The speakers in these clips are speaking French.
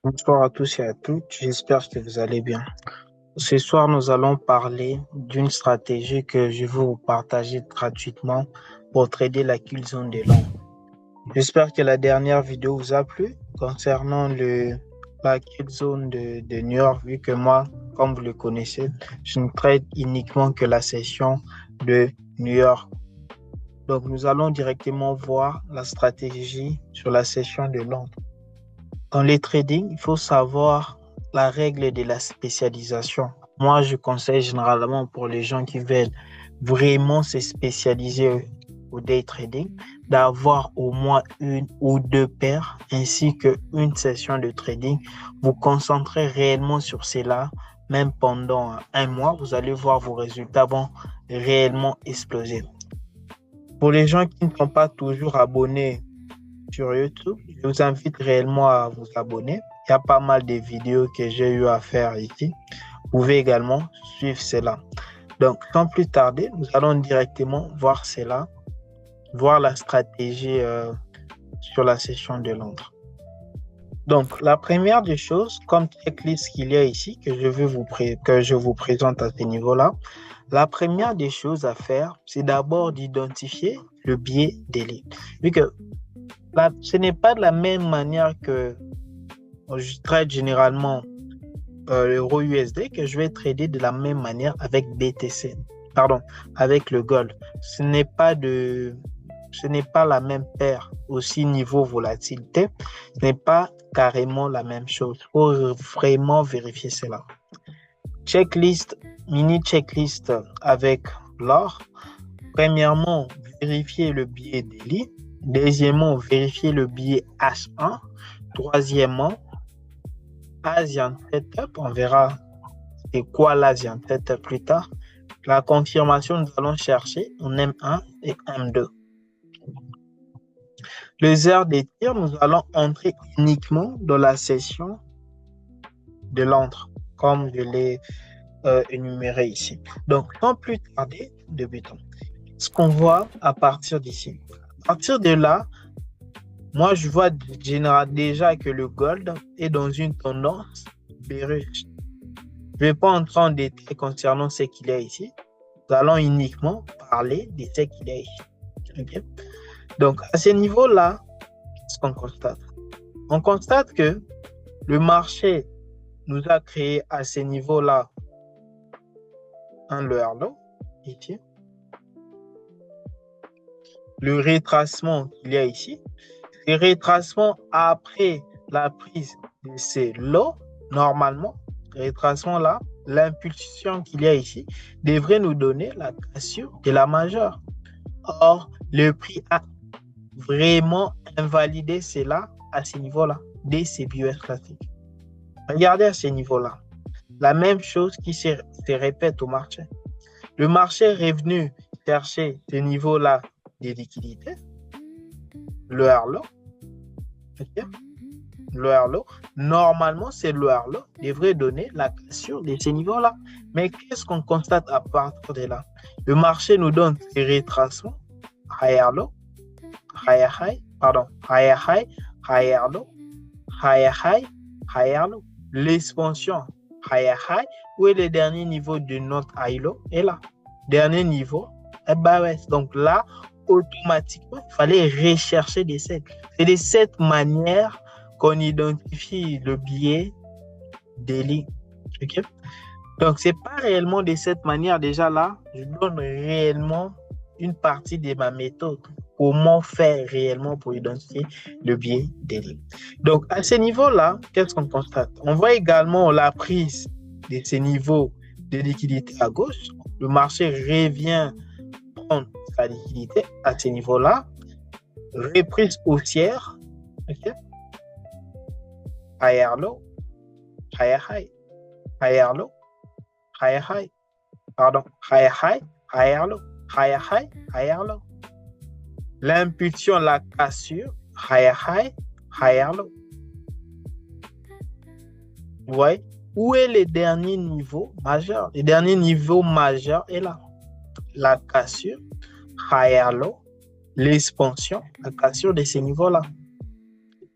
Bonsoir à tous et à toutes, j'espère que vous allez bien. Ce soir, nous allons parler d'une stratégie que je veux vous partager gratuitement pour trader la kill zone de l'ombre. J'espère que la dernière vidéo vous a plu concernant la kill zone de New York, vu que moi, comme vous le connaissez, je ne trade uniquement que la session de New York. Donc, nous allons directement voir la stratégie sur la session de Londres. Dans les trading, il faut savoir la règle de la spécialisation. Moi, je conseille généralement pour les gens qui veulent vraiment se spécialiser au day trading, d'avoir au moins une ou deux paires ainsi qu'une session de trading. Vous concentrez réellement sur cela, même pendant un mois, vous allez voir vos résultats vont réellement exploser. Pour les gens qui ne sont pas toujours abonnés sur YouTube, je vous invite réellement à vous abonner. Il y a pas mal de vidéos que j'ai eu à faire ici. Vous pouvez également suivre cela. Donc, sans plus tarder, nous allons directement voir cela, voir la stratégie sur la session de Londres. Donc, la première des choses, comme checklist qu'il y a ici, que je vous présente à ce niveau-là, la première des choses à faire, c'est d'abord d'identifier le biais d'élite. Vu que ce n'est pas de la même manière que je trade généralement l'euro USD que je vais trader de la même manière avec BTC. Pardon, avec le gold. Ce n'est pas la même paire aussi niveau volatilité. Ce n'est pas carrément la même chose. Il faut vraiment vérifier cela. Mini checklist avec l'or. Premièrement, vérifier le biais d'élite. Deuxièmement, vérifier le biais H1. Troisièmement, Asian Setup. On verra c'est quoi l'Asian Setup plus tard. La confirmation, nous allons chercher en M1 et M2. Les heures des tirs, nous allons entrer uniquement dans la session de l'entre, comme je l'ai énuméré ici. Donc, sans plus tarder, débutons. Ce qu'on voit à partir d'ici. À partir de là, moi, je vois déjà que le gold est dans une tendance bearish. Je ne vais pas entrer en détail concernant ce qu'il y a ici. Nous allons uniquement parler de ce qu'il y a ici. Okay? Donc, à ce niveau-là, qu'est-ce qu'on constate? On constate que le marché nous a créé à ce niveau-là un lower low, ici. Le retracement qu'il y a ici. Le retracement après la prise de ces lows, normalement, le retracement là, l'impulsion qu'il y a ici devrait nous donner la cassure de la majeure. Or, le prix a vraiment invalidé cela à ce niveau-là, des CBUS classiques. Regardez à ce niveau-là. La même chose qui se répète au marché. Le marché est revenu chercher ce niveau-là des liquidités, le low. Okay? Le low. Normalement, c'est le low devrait donner la cassure de ces niveaux-là. Mais qu'est-ce qu'on constate à partir de là? Le marché nous donne ces retracements, higher low, higher high, pardon, higher high, higher low, higher high, higher low. L'expansion higher high, où est le dernier niveau de notre high low? Et là, dernier niveau, est bas west. Donc là, automatiquement, il fallait rechercher des sets. C'est de cette manière qu'on identifie le biais des lignes. Okay? Donc, ce n'est pas réellement de cette manière. Déjà là, je donne réellement une partie de ma méthode. Comment faire réellement pour identifier le biais des lignes. Donc, à ce niveau-là, qu'est-ce qu'on constate? On voit également la prise de ces niveaux de liquidité à gauche. Le marché revient prendre sa liquidité à ce niveau-là. Reprise haussière. Okay? Higher low, higher high, higher low, higher high. Pardon, higher high, higher low, higher high, higher low. L'impulsion, la cassure, higher high, higher low. Vous voyez? Où est le dernier niveau majeur? Le dernier niveau majeur est là. La cassure, higher low, l'expansion, la cassure de ces niveaux-là.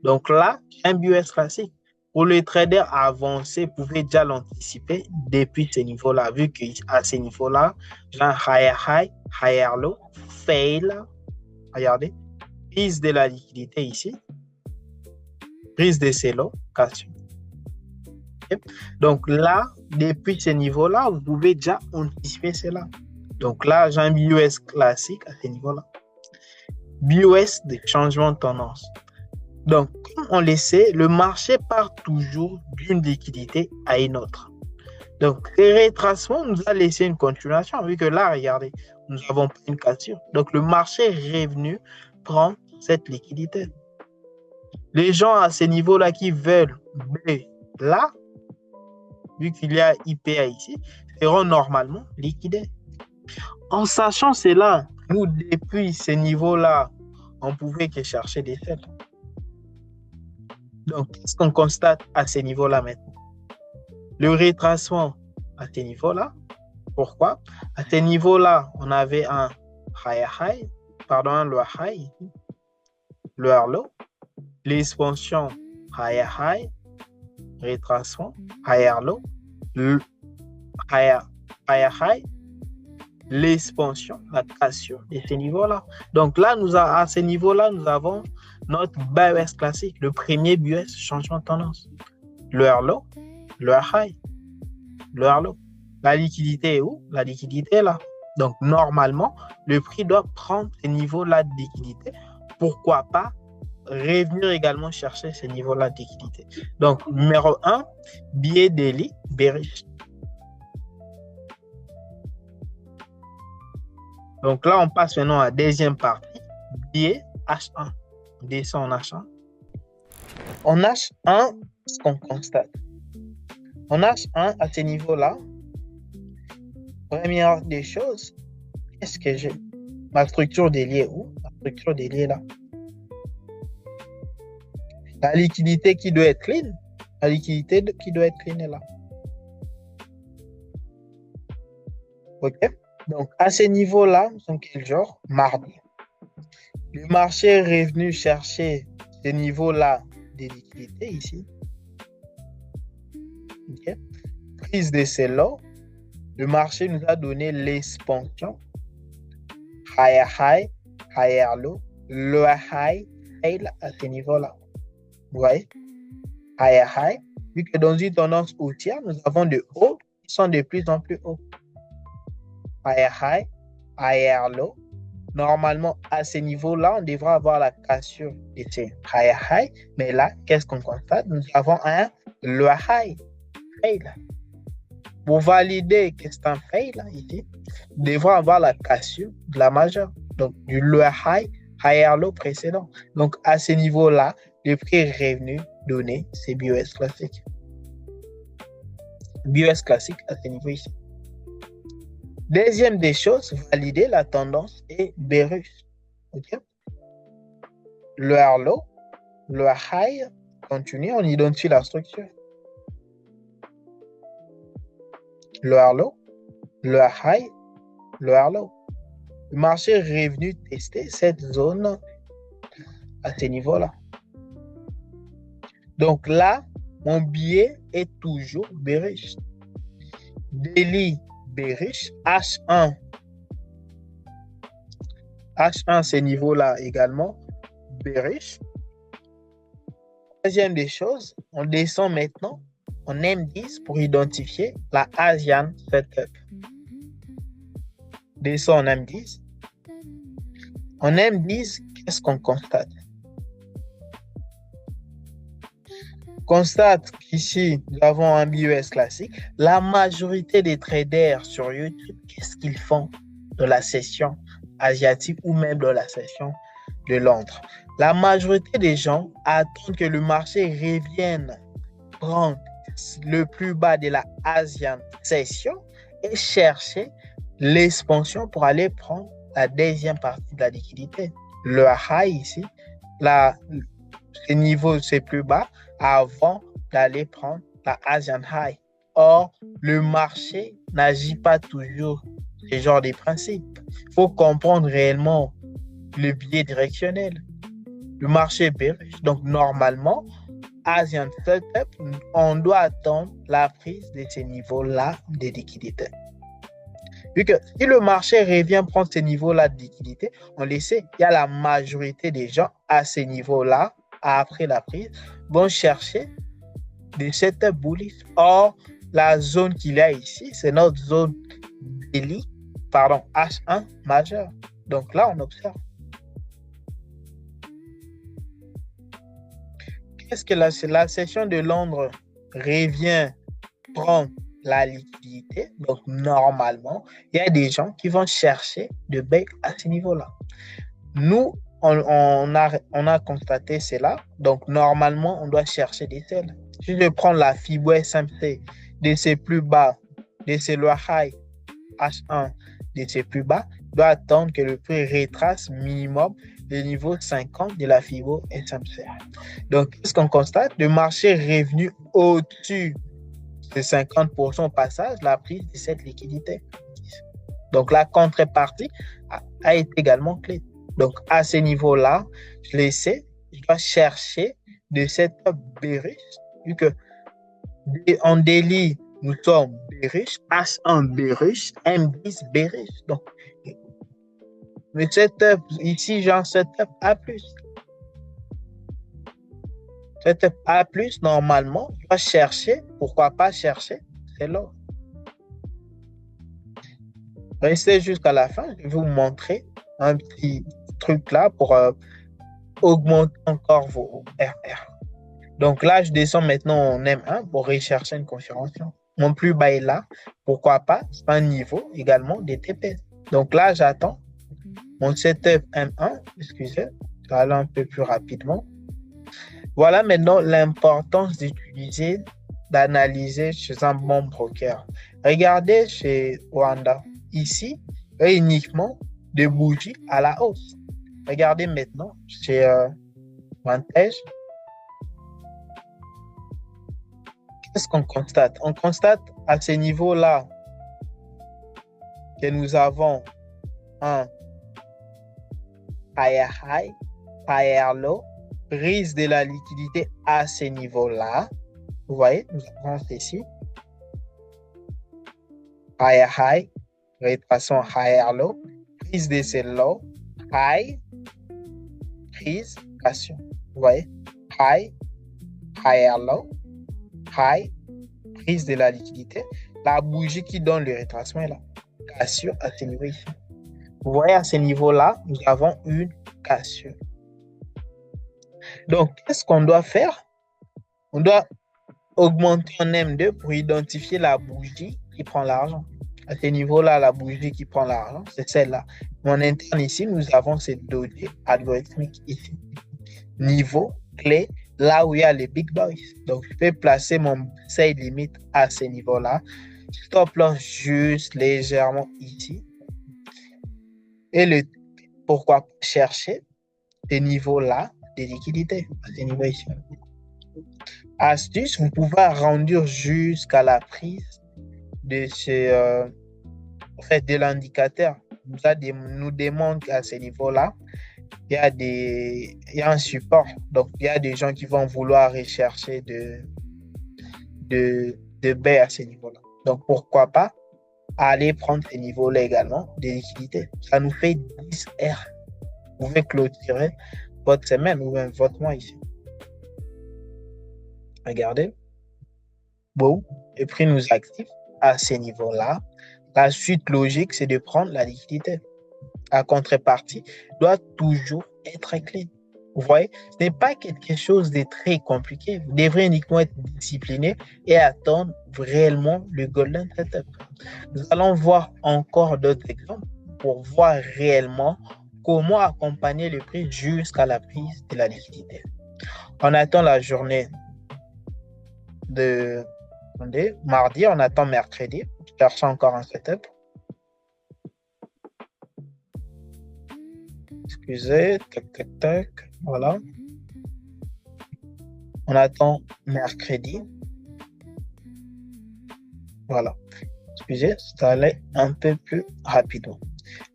Donc là, un BUS classique. Pour les traders avancés, vous pouvez déjà l'anticiper depuis ce niveau-là, vu qu'à ce niveau-là, genre higher high, higher low, fail, regardez, prise de la liquidité ici, prise de ces locations. Okay? Donc là, depuis ce niveau-là, vous pouvez déjà anticiper cela. Donc là, j'ai un BUS classique à ce niveau-là. BUS de changement de tendance. Donc, comme on le sait, le marché part toujours d'une liquidité à une autre. Donc, le retracement nous a laissé une continuation, vu que là, regardez, nous avons pris une cassure. Donc, le marché est revenu prendre cette liquidité. Les gens à ce niveau-là qui veulent B là, vu qu'il y a IPA ici, seront normalement liquidés. En sachant cela, nous, depuis ce niveau-là, on pouvait que chercher des faits. Donc, qu'est-ce qu'on constate à ce niveau-là maintenant? Le retracement à ce niveau-là. Pourquoi? À ce niveau-là, on avait un lower high, lower low, l'expansion higher high, retracement, higher low, higher high, l'expansion, la cassure de ce niveau-là. Donc là, à ce niveau-là, nous avons notre BUS classique, le premier BUS, changement de tendance. Lower low, lower high, lower low. La liquidité est où? La liquidité est là. Donc normalement, le prix doit prendre ce niveau-là de liquidité. Pourquoi pas revenir également chercher ce niveau-là de liquidité. Donc numéro 1, billet daily bearish. Donc là, on passe maintenant à la deuxième partie, billet H1. On descend en H1. En H1, ce qu'on constate. En H1, à ce niveau-là, première des choses, qu'est-ce que j'ai? Ma structure déliée où? La structure déliée là. La liquidité qui doit être clean. La liquidité qui doit être clean est là. OK? Donc, à ce niveau-là, nous sommes quel jour? Mardi. Le marché est revenu chercher ce niveau-là de liquidité ici. Okay. Prise de celle-là. Le marché nous a donné l'expansion. Higher high, higher low, lower high, fail à ce niveau-là. Vous voyez? Higher high. Vu que dans une tendance haussière, nous avons des hauts qui sont de plus en plus hauts. Higher high, higher low. Normalement, à ce niveau-là, on devrait avoir la cassure de ces higher high. Mais là, qu'est-ce qu'on constate? Nous avons un lower high. Fail. Pour valider que c'est un fail, ici, nous devons avoir la cassure de la majeure. Donc, du lower high, higher low précédent. Donc, à ce niveau-là, le prix est revenu donner ces BUS classiques. BUS classique à ce niveau ici. Deuxième des choses, valider la tendance est bearish. Okay? Lower low, lower high, continue, on identifie la structure. Lower low, lower high, lower low. Le marché est revenu tester cette zone à ce niveau-là. Donc là, mon billet est toujours bearish. Daily bearish, H1. H1, ce niveau-là également, bearish. Troisième des choses, on descend maintenant en M10 pour identifier la Asian Setup. Descend en M10. En M10, qu'est-ce qu'on constate? Constate qu'ici, nous avons un BUS classique. La majorité des traders sur YouTube, qu'est-ce qu'ils font dans la session asiatique ou même dans la session de Londres? La majorité des gens attendent que le marché revienne prendre le plus bas de la Asian session et chercher l'expansion pour aller prendre la deuxième partie de la liquidité. Le high ici, ce niveau c'est plus bas avant d'aller prendre la Asian High. Or, le marché n'agit pas toujours ce genre de principe. Il faut comprendre réellement le biais directionnel. Le marché est bearish. Donc, normalement, Asian Setup, on doit attendre la prise de ces niveaux-là de liquidité. Vu que si le marché revient prendre ces niveaux-là de liquidité, on le sait, il y a la majorité des gens à ces niveaux-là, après la prise, vont chercher des setups bullish. Or, la zone qu'il y a ici, c'est notre zone daily, H1 majeur. Donc là, on observe. Qu'est-ce que la session de Londres revient prendre la liquidité? Donc, normalement, il y a des gens qui vont chercher de bail à ce niveau-là. Nous, on a constaté cela. Donc, normalement, on doit chercher des selles. Si je prends la Fibonacci SMC de ses plus bas, de ses lois high H1, de ses plus bas, je dois attendre que le prix retrace minimum le niveau 50 de la Fibonacci SMC. Donc, qu'est-ce qu'on constate? Le marché est revenu au-dessus de 50% au passage, la prise de cette liquidité. Donc, la contrepartie a été également clé. Donc, à ce niveau-là, je le sais, je dois chercher de setup bearish, vu que en daily, nous sommes bearish, H1 bearish, M10 bearish. Donc, le setup, ici, genre setup A+. Setup A+, normalement, je dois chercher, pourquoi pas chercher, c'est là. Restez jusqu'à la fin, je vais vous montrer un petit truc là pour augmenter encore vos RR. Donc là, je descends maintenant en M1 pour rechercher une confirmation. Mon plus bas est là, pourquoi pas, c'est un niveau également des TP. Donc là, j'attends mon setup M1, excusez, je vais aller un peu plus rapidement. Voilà maintenant l'importance d'analyser chez un bon broker. Regardez chez Wanda. Ici, uniquement des bougies à la hausse. Regardez maintenant chez Vantage. Qu'est-ce qu'on constate? On constate à ce niveau-là que nous avons un higher high, higher low, prise de la liquidité à ce niveau-là. Vous voyez, nous avons ici higher high, rétraction higher low, prise de ce low, high, prise, cassure. Vous voyez, high, higher low, high, prise de la liquidité. La bougie qui donne le rétracement est là. Cassure à ce niveau ici. Vous voyez, à ce niveau-là, nous avons une cassure. Donc, qu'est-ce qu'on doit faire? On doit augmenter en M2 pour identifier la bougie qui prend l'argent. À ce niveau-là, la bougie qui prend l'argent, c'est celle-là. Mon interne ici, nous avons cette donnée algorithmique ici. Niveau clé, là où il y a les big boys. Donc, je peux placer mon seuil limite à ce niveau-là. Stop loss juste légèrement ici. Et pourquoi pas chercher ces niveaux-là de liquidité, à ce niveau ici. Astuce, vous pouvez arrondir jusqu'à la prise de de l'indicateur. Nous démontre qu'à ce niveau-là, il y a un support. Donc, il y a des gens qui vont vouloir rechercher de baie à ce niveau-là. Donc, pourquoi pas aller prendre ces niveaux-là également de liquidité. Ça nous fait 10 R. Vous pouvez clôturer votre semaine ou même votre mois ici. Regardez. Bon, le prix nous active à ce niveau-là. La suite logique, c'est de prendre la liquidité. La contrepartie doit toujours être clean. Vous voyez, ce n'est pas quelque chose de très compliqué. Vous devrez uniquement être discipliné et attendre réellement le golden setup. Nous allons voir encore d'autres exemples pour voir réellement comment accompagner le prix jusqu'à la prise de la liquidité. On attend la journée de mardi, on attend mercredi. Je cherche encore un setup. Excusez, tac. Voilà. On attend mercredi. Voilà. Excusez, ça allait un peu plus rapidement.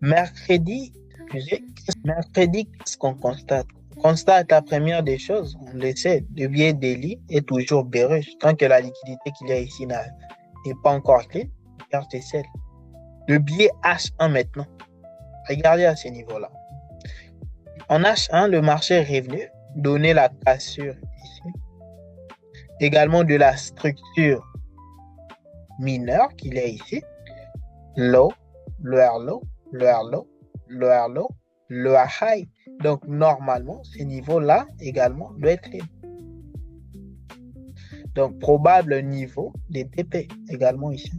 Mercredi, qu'est-ce qu'on constate? On constate la première des choses, on le sait, le billet daily est toujours bearish. Tant que la liquidité qu'il y a ici n'est pas encore clean, regardez celle. Le billet H1 maintenant, regardez à ce niveau-là. En H1, le marché est revenu donner la cassure ici. Également de la structure mineure qu'il y a ici. Low, lower low, lower low, lower low, lower high. Donc, normalement, ce niveau-là également doit être clean. Donc, probable niveau des TP également ici.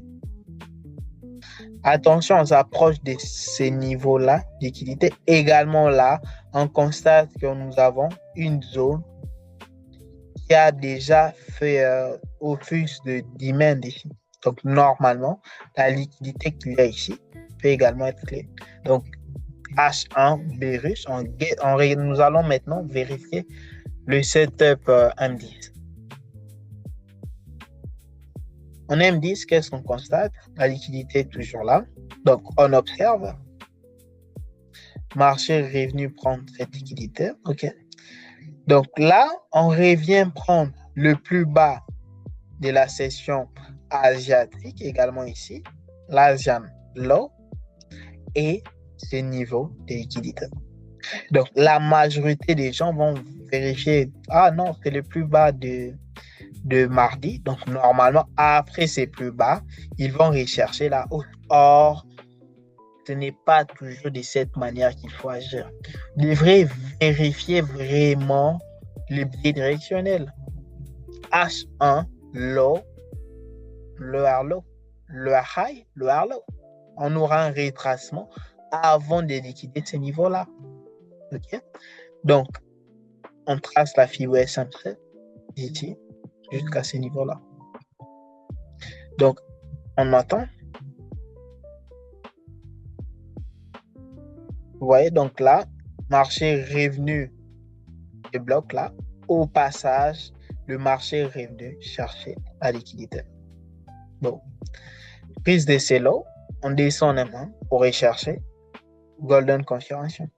Attention, on s'approche de ces niveaux-là d'équité. Également là, on constate que nous avons une zone qui a déjà fait office de demand ici. Donc, normalement, la liquidité qu'il y a ici peut également être clé. Donc, H1 bearish, nous allons maintenant vérifier le setup M10. En M10, qu'est-ce qu'on constate? La liquidité est toujours là. Donc, on observe. Marché est revenu prendre cette liquidité. OK. Donc là, on revient prendre le plus bas de la session asiatique, également ici, l'Asian Low, et ce niveau de liquidité. Donc, la majorité des gens vont vérifier, ah non, c'est le plus bas de mardi. Donc, normalement, après ces plus bas, ils vont rechercher la hausse. Or, ce n'est pas toujours de cette manière qu'il faut agir. Vous devrez vérifier vraiment les biais directionnels. H1, low, lower low, lower high, lower low. On aura un retracement avant de liquider ces niveaux-là. OK? Donc, on trace la fibre SM7 ici jusqu'à ce niveau-là. Donc, on attend. Vous voyez, donc là, marché revenu de bloc là. Au passage, le marché est revenu chercher la liquidité. Bon, prise de ces lots, on descend un peu pour rechercher Golden Confirmation.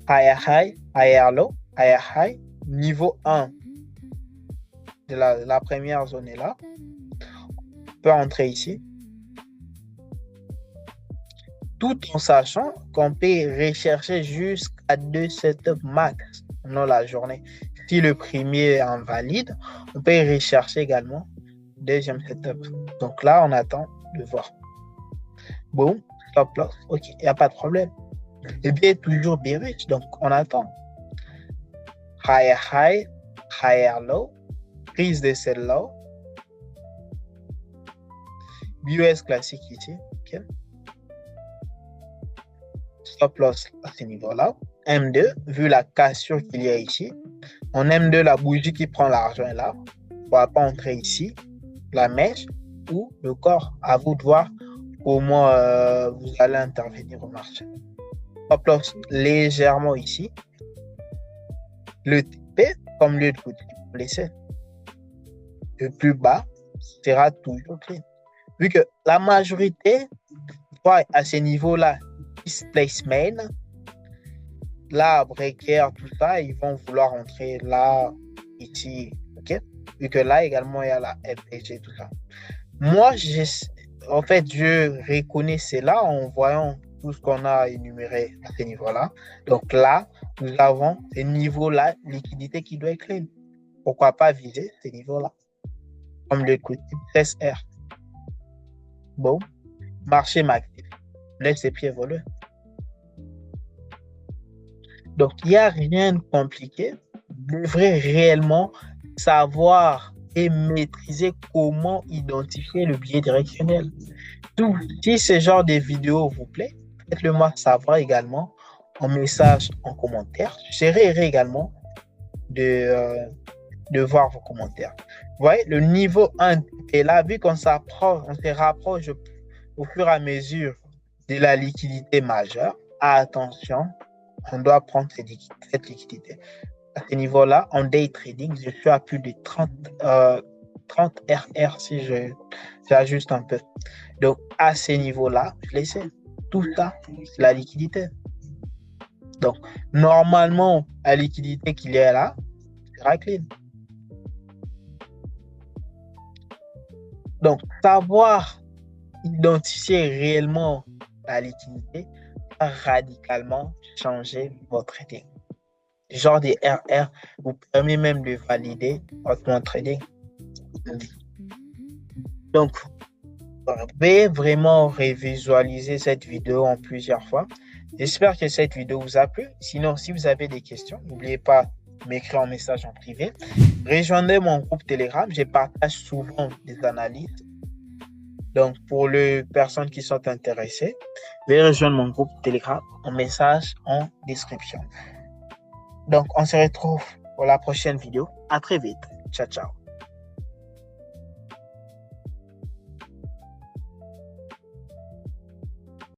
Higher high, higher low, higher high, niveau 1 de la première zone est là. On peut entrer ici. Tout en sachant qu'on peut rechercher jusqu'à 2 setups max dans la journée. Si le premier est invalide, on peut rechercher également deuxième setup. Donc là, on attend de voir. Bon, stop loss. OK, il n'y a pas de problème. Et bien, toujours bearish, donc on attend. Higher high, higher low, prise de sell low. BUS classique ici. OK. Stop loss à ce niveau-là. M2, vu la cassure qu'il y a ici. En M2, la bougie qui prend l'argent est là. On ne va pas entrer ici. La mèche ou le corps. À vous de voir comment vous allez intervenir au marché. Stop loss légèrement ici. Le TP, comme lieu de coutume, vous laissez. Le plus bas sera toujours clean. Vu que la majorité, à ce niveau-là, displacement, là, breaker, tout ça, ils vont vouloir entrer là, ici, ok? Vu que là également, il y a la FPG, tout ça. Moi, en fait, je reconnais cela en voyant tout ce qu'on a énuméré à ce niveau-là. Donc là, nous avons ce niveau-là, liquidité qui doit être clean. Pourquoi pas viser ce niveau-là? Comme le côté 13R. Bon, marché actif. Laisse ses pieds voler. Donc, il n'y a rien de compliqué. Vous devrez réellement savoir et maîtriser comment identifier le biais directionnel. Donc, si ce genre de vidéo vous plaît, faites-le moi savoir également en message, en commentaire. Je serai heureux également de voir vos commentaires. Vous voyez, le niveau 1 est là, vu qu'on se rapproche au fur et à mesure de la liquidité majeure. Attention, on doit prendre cette liquidité. À ce niveau-là, en day trading, je suis à plus de 30 RR si j'ajuste un peu. Donc, à ce niveau-là, je laisse tout ça, c'est la liquidité. Donc, normalement, la liquidité qu'il y a là sera clean. Donc, savoir identifier réellement la liquidité va radicalement changer votre trading. Le genre des RR vous permet même de valider votre trading. Donc, vous pouvez vraiment revisualiser cette vidéo en plusieurs fois. J'espère que cette vidéo vous a plu. Sinon, si vous avez des questions, n'oubliez pas de m'écrire en message en privé. Rejoignez mon groupe Telegram. Je partage souvent des analyses. Donc, pour les personnes qui sont intéressées, veuillez rejoindre mon groupe Telegram en message en description. Donc, on se retrouve pour la prochaine vidéo. À très vite. Ciao, ciao.